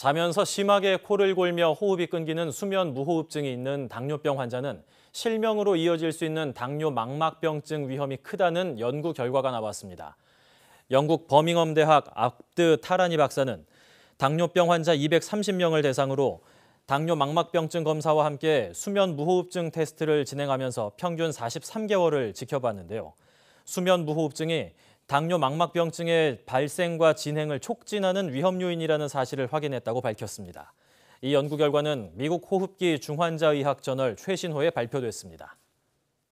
자면서 심하게 코를 골며 호흡이 끊기는 수면 무호흡증이 있는 당뇨병 환자는 실명으로 이어질 수 있는 당뇨 망막병증 위험이 크다는 연구 결과가 나왔습니다. 영국 버밍엄 대학 압드 타라니 박사는 당뇨병 환자 230명을 대상으로 당뇨 망막병증 검사와 함께 수면 무호흡증 테스트를 진행하면서 평균 43개월을 지켜봤는데요. 수면 무호흡증이 당뇨 망막병증의 발생과 진행을 촉진하는 위험 요인이라는 사실을 확인했다고 밝혔습니다. 이 연구 결과는 미국 호흡기 중환자의학 저널 최신호에 발표됐습니다.